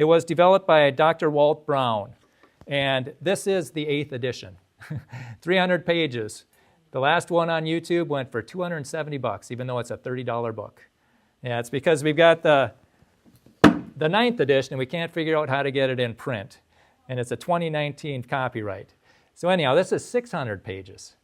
It was developed by Dr. Walt Brown, and this is the 8th edition. 300 pages. The last one on YouTube went for $270, even though it's a $30 book. Yeah, it's because we've got the 9th edition, and we can't figure out how to get it in print. And it's a 2019 copyright. So anyhow, this is 600 pages.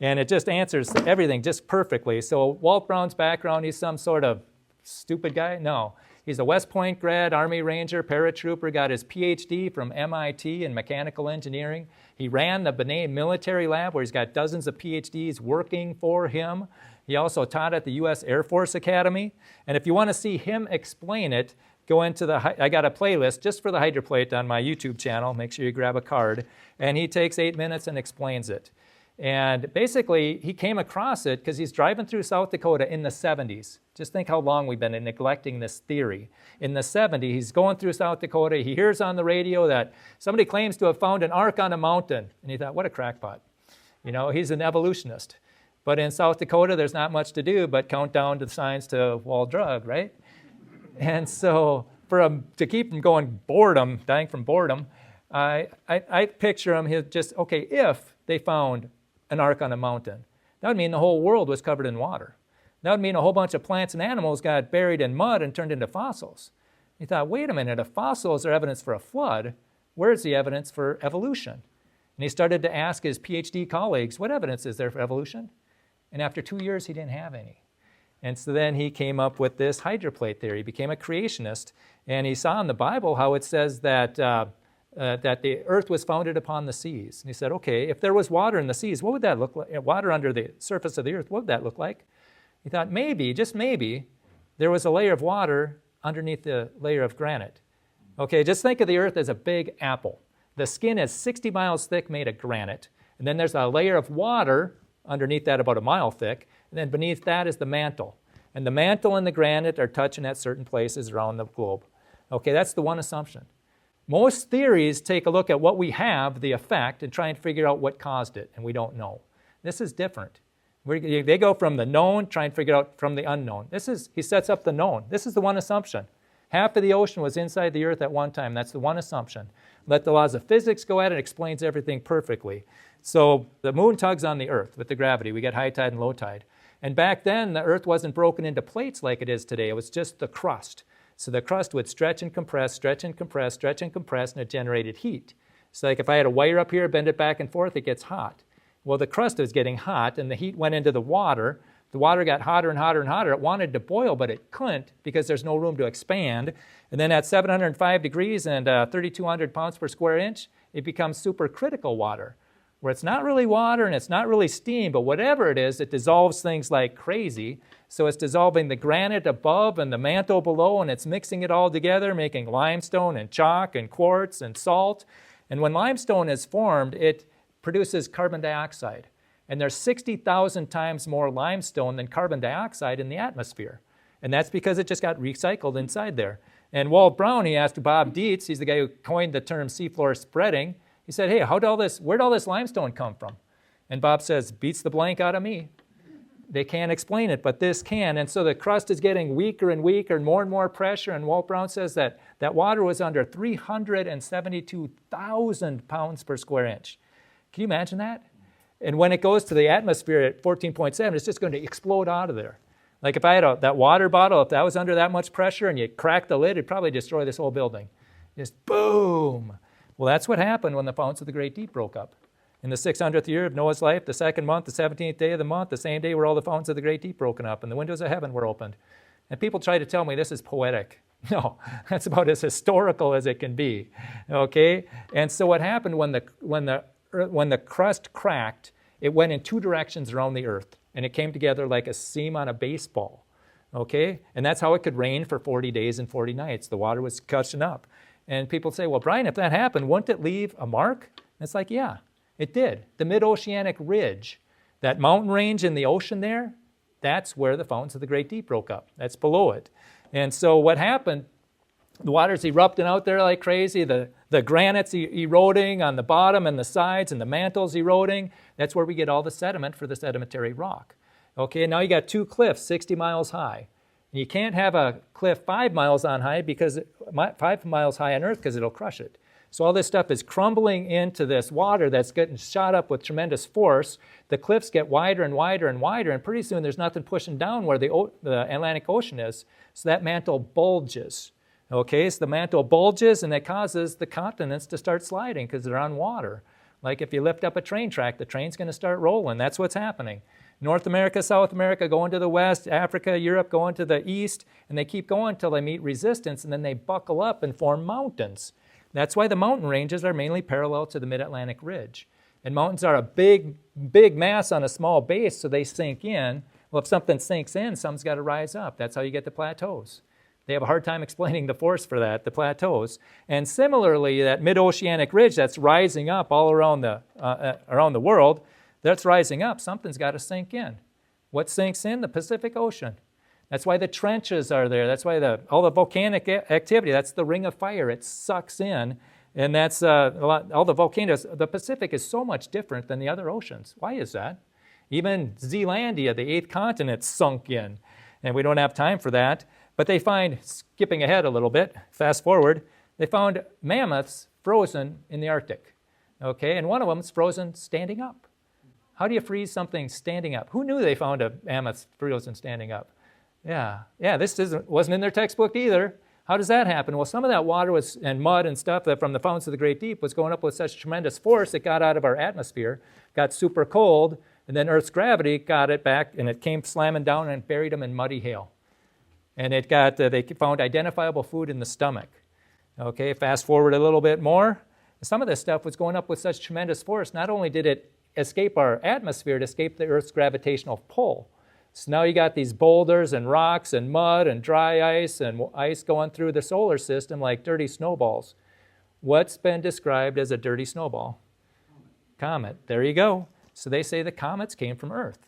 And it just answers everything just perfectly. So Walt Brown's background, he's some sort of stupid guy? No. He's a West Point grad, Army Ranger, paratrooper, got his PhD from MIT in mechanical engineering. He ran the Benet military lab where he's got dozens of PhDs working for him. He also taught at the U.S. Air Force Academy. And if you want to see him explain it, go into I got a playlist just for the Hydroplate on my YouTube channel. Make sure you grab a card. And he takes 8 minutes and explains it. And basically, he came across it because he's driving through South Dakota in the 70s. Just think how long we've been neglecting this theory. In the 70s, he's going through South Dakota. He hears on the radio that somebody claims to have found an ark on a mountain. And he thought, what a crackpot. You know, he's an evolutionist. But in South Dakota, there's not much to do but count down to the signs to Wall Drug, right? And so to keep him going dying from boredom, I picture him okay, if they found an ark on a mountain, that would mean the whole world was covered in water. That would mean a whole bunch of plants and animals got buried in mud and turned into fossils. He thought, wait a minute, if fossils are evidence for a flood, where's the evidence for evolution? And he started to ask his PhD colleagues, what evidence is there for evolution? And after 2 years, he didn't have any. And so then he came up with this hydroplate theory. He became a creationist, and he saw in the Bible how it says that the earth was founded upon the seas. And he said, okay, if there was water in the seas, what would that look like? Water under the surface of the earth, what would that look like? He thought maybe, just maybe, there was a layer of water underneath the layer of granite. Okay, just think of the earth as a big apple. The skin is 60 miles thick, made of granite. And then there's a layer of water underneath that about a mile thick. And then beneath that is the mantle. And the mantle and the granite are touching at certain places around the globe. Okay, that's the one assumption. Most theories take a look at what we have, the effect, and try and figure out what caused it, and we don't know. This is different. They go from the known, try and figure out from the unknown. He sets up the known. This is the one assumption. Half of the ocean was inside the earth at one time. That's the one assumption. Let the laws of physics go at it. It explains everything perfectly. So the moon tugs on the earth with the gravity. We get high tide and low tide. And back then, the earth wasn't broken into plates like it is today. It was just the crust. So the crust would stretch and compress, stretch and compress, stretch and compress, and it generated heat. So like if I had a wire up here, bend it back and forth, it gets hot. Well, the crust was getting hot, and the heat went into the water. The water got hotter and hotter and hotter. It wanted to boil, but it couldn't because there's no room to expand. And then at 705 degrees and 3,200 pounds per square inch, it becomes supercritical water, where it's not really water and it's not really steam, but whatever it is, it dissolves things like crazy. So it's dissolving the granite above and the mantle below, and it's mixing it all together, making limestone and chalk and quartz and salt. And when limestone is formed, it produces carbon dioxide. And there's 60,000 times more limestone than carbon dioxide in the atmosphere. And that's because it just got recycled inside there. And Walt Brown, he asked Bob Dietz, he's the guy who coined the term seafloor spreading. He said, hey, where'd all this limestone come from? And Bob says, beats the blank out of me. They can't explain it, but this can. And so the crust is getting weaker and weaker and more pressure. And Walt Brown says that water was under 372,000 pounds per square inch. Can you imagine that? And when it goes to the atmosphere at 14.7, it's just going to explode out of there. Like if I had that water bottle, if that was under that much pressure and you crack the lid, it'd probably destroy this whole building. Just boom. Well, that's what happened when the fountains of the Great Deep broke up. In the 600th year of Noah's life, the second month, the 17th day of the month, the same day were all the fountains of the Great Deep broken up and the windows of heaven were opened. And people try to tell me this is poetic. No, that's about as historical as it can be. Okay? And so what happened when the crust cracked, it went in two directions around the earth, and it came together like a seam on a baseball, okay? And that's how it could rain for 40 days and 40 nights. The water was catching up. And people say, well, Brian, if that happened, wouldn't it leave a mark? And it's like, yeah, it did. The mid-oceanic ridge, that mountain range in the ocean there, that's where the fountains of the Great Deep broke up. That's below it. And so what happened, the water's erupting out there like crazy. The granite's eroding on the bottom and the sides, and the mantle's eroding. That's where we get all the sediment for the sedimentary rock. Okay, now you got two cliffs 60 miles high. And you can't have a cliff 5 miles on high because 5 miles high on Earth because it'll crush it. So all this stuff is crumbling into this water that's getting shot up with tremendous force. The cliffs get wider and wider and wider, and pretty soon there's nothing pushing down where the Atlantic Ocean is. So that mantle bulges. Okay, so the mantle bulges, and that causes the continents to start sliding because they're on water. Like if you lift up a train track, the train's going to start rolling. That's what's happening. North America, South America going to the west, Africa, Europe going to the east, and they keep going until they meet resistance, and then they buckle up and form mountains. That's why the mountain ranges are mainly parallel to the mid-Atlantic ridge. And mountains are a big, big mass on a small base, so they sink in. Well, if something sinks in, something's got to rise up. That's how you get the plateaus. They have a hard time explaining the force for that, the plateaus. And similarly, that mid-oceanic ridge that's rising up all around the world, that's rising up, something's got to sink in. What sinks in? The Pacific Ocean. That's why the trenches are there. That's why all the volcanic activity, that's the ring of fire. It sucks in, and that's all the volcanoes. The Pacific is so much different than the other oceans. Why is that? Even Zealandia, the 8th continent, sunk in, and we don't have time for that. But they find, skipping ahead a little bit, fast forward, they found mammoths frozen in the Arctic, okay? And one of them is frozen standing up. How do you freeze something standing up? Who knew they found a mammoth frozen standing up? Yeah, this wasn't in their textbook either. How does that happen? Well, some of that water and mud and stuff that from the fountains of the Great Deep was going up with such tremendous force it got out of our atmosphere, got super cold, and then Earth's gravity got it back, and it came slamming down and buried them in muddy hail. And they found identifiable food in the stomach. Okay, fast forward a little bit more. Some of this stuff was going up with such tremendous force, not only did it escape our atmosphere, it escaped the Earth's gravitational pull. So now you got these boulders and rocks and mud and dry ice and ice going through the solar system like dirty snowballs. What's been described as a dirty snowball? Comet. There you go. So they say the comets came from Earth.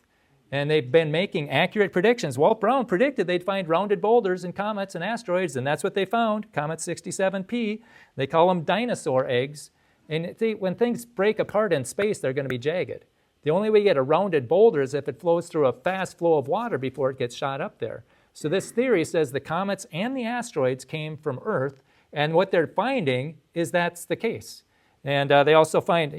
And they've been making accurate predictions. Walt Brown predicted they'd find rounded boulders in comets and asteroids, and that's what they found, Comet 67P. They call them dinosaur eggs. And when things break apart in space, they're going to be jagged. The only way you get a rounded boulder is if it flows through a fast flow of water before it gets shot up there. So this theory says the comets and the asteroids came from Earth, and what they're finding is that's the case. And they also find,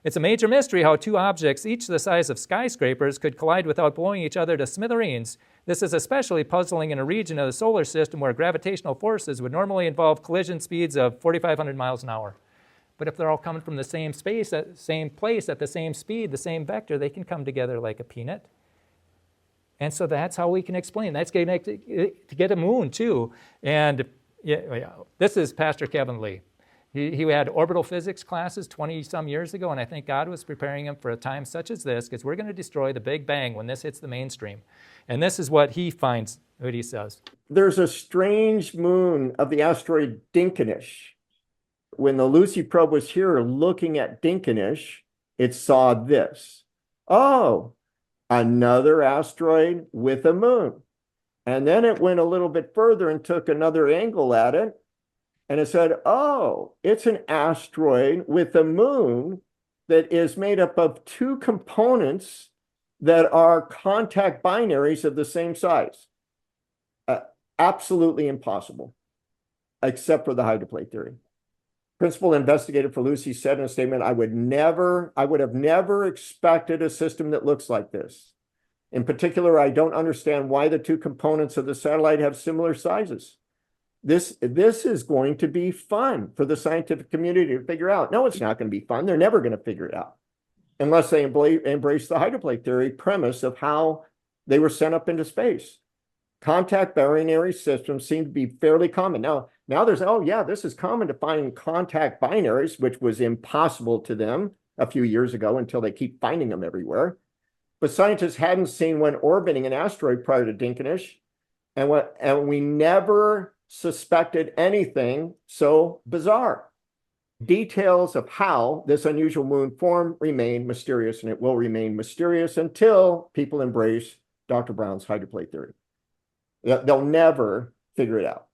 it's a major mystery how two objects, each the size of skyscrapers, could collide without blowing each other to smithereens. This is especially puzzling in a region of the solar system where gravitational forces would normally involve collision speeds of 4,500 miles an hour. But if they're all coming from the same space, same place, at the same speed, the same vector, they can come together like a peanut. And so that's how we can explain. That's getting to get a moon, too. And this is Pastor Kevin Lee. He had orbital physics classes 20-some years ago, and I think God was preparing him for a time such as this, because we're going to destroy the Big Bang when this hits the mainstream. And this is what he finds, what he says. There's a strange moon of the asteroid Dinkinish. When the Lucy probe was here looking at Dinkinish, it saw this. Oh, another asteroid with a moon. And then it went a little bit further and took another angle at it. And it said, oh, it's an asteroid with a moon that is made up of two components that are contact binaries of the same size. Absolutely impossible, except for the hydroplate theory. Principal investigator for Lucy said in a statement, I would have never expected a system that looks like this. In particular, I don't understand why the two components of the satellite have similar sizes. This is going to be fun for the scientific community to figure out. No, it's not going to be fun. They're never going to figure it out unless they embrace the hydroplate theory premise of how they were sent up into space. Contact binary systems seem to be fairly common. Now there's, this is common to find contact binaries, which was impossible to them a few years ago until they keep finding them everywhere. But scientists hadn't seen one orbiting an asteroid prior to Dinkinish, and we never suspected anything so bizarre. Details of how this unusual moon formed remain mysterious, and it will remain mysterious until people embrace Dr. Brown's hydroplate theory. They'll never figure it out.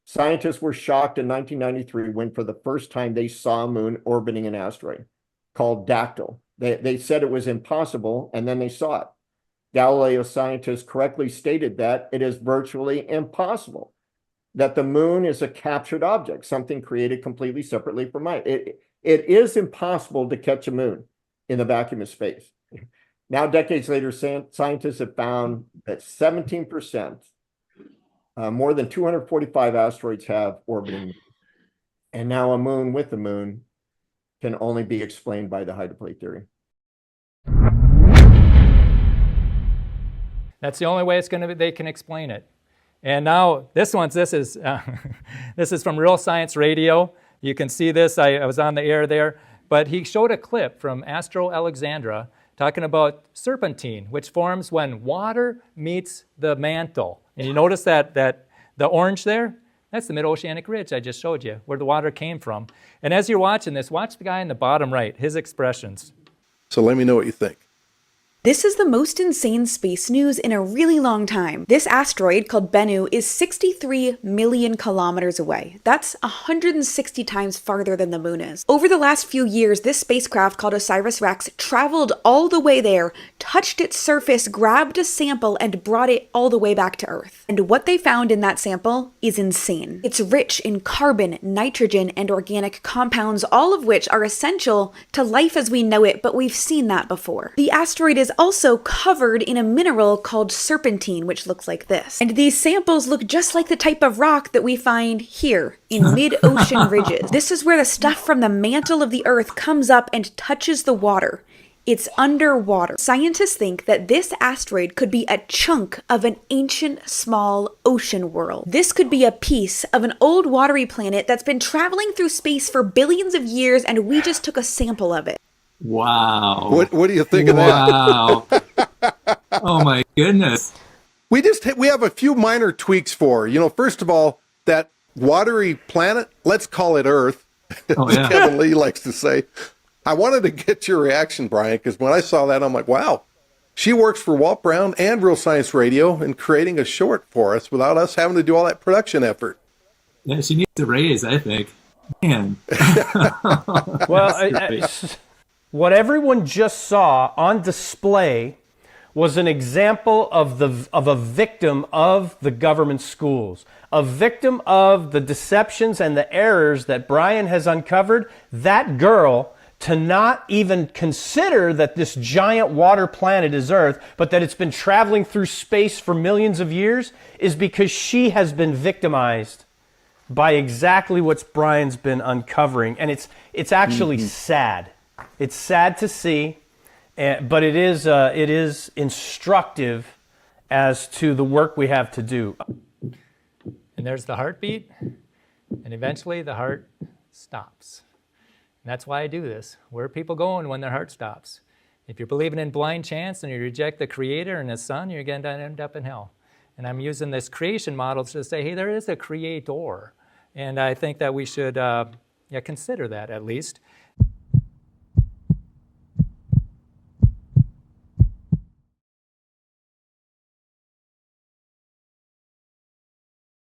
Scientists were shocked in 1993 when for the first time they saw a moon orbiting an asteroid called Dactyl. They said it was impossible, and then they saw it. Galileo scientists correctly stated that it is virtually impossible that the moon is a captured object, something created completely separately from light. It is impossible to catch a moon in the vacuum of space. Now, decades later, scientists have found that 17%, more than 245 asteroids have orbiting moons. And now a moon with a moon can only be explained by the hydroplate theory. That's the only way it's going to be, they can explain it. And now this is this is from Real Science Radio. You can see this. I was on the air there, but he showed a clip from Astro Alexandra talking about serpentine, which forms when water meets the mantle. And you notice that the orange there? That's the mid-oceanic ridge I just showed you, where the water came from. And as you're watching this, watch the guy in the bottom right, his expressions. So let me know what you think. This is the most insane space news in a really long time. This asteroid, called Bennu, is 63 million kilometers away. That's 160 times farther than the moon is. Over the last few years, this spacecraft called OSIRIS-REx traveled all the way there, touched its surface, grabbed a sample, and brought it all the way back to Earth. And what they found in that sample is insane. It's rich in carbon, nitrogen, and organic compounds, all of which are essential to life as we know it, but we've seen that before. The asteroid is also covered in a mineral called serpentine, which looks like this. And these samples look just like the type of rock that we find here in mid-ocean ridges. This is where the stuff from the mantle of the Earth comes up and touches the water. It's underwater. Scientists think that this asteroid could be a chunk of an ancient small ocean world. This could be a piece of an old watery planet that's been traveling through space for billions of years, and we just took a sample of it. Wow. What do you think of that? Wow. Oh my goodness. We have a few minor tweaks for, first of all, that watery planet, let's call it Earth, Oh, as yeah. Kevin Lee likes to say. I wanted to get your reaction, Brian, because when I saw that, I'm like, wow, she works for Walt Brown and Real Science Radio in creating a short for us without us having to do all that production effort. Yeah, she needs a raise, I think. Man. Well, what everyone just saw on display was an example of a victim of the government schools, a victim of the deceptions and the errors that Brian has uncovered. That girl, to not even consider that this giant water planet is Earth, but that it's been traveling through space for millions of years, is because she has been victimized by exactly what Brian's been uncovering. And it's actually sad. It's sad to see, but it is instructive as to the work we have to do. And there's the heartbeat, and eventually the heart stops. And that's why I do this. Where are people going when their heart stops? If you're believing in blind chance and you reject the Creator and His Son, you're going to end up in hell. And I'm using this creation model to say, hey, there is a Creator. And I think that we should consider that at least.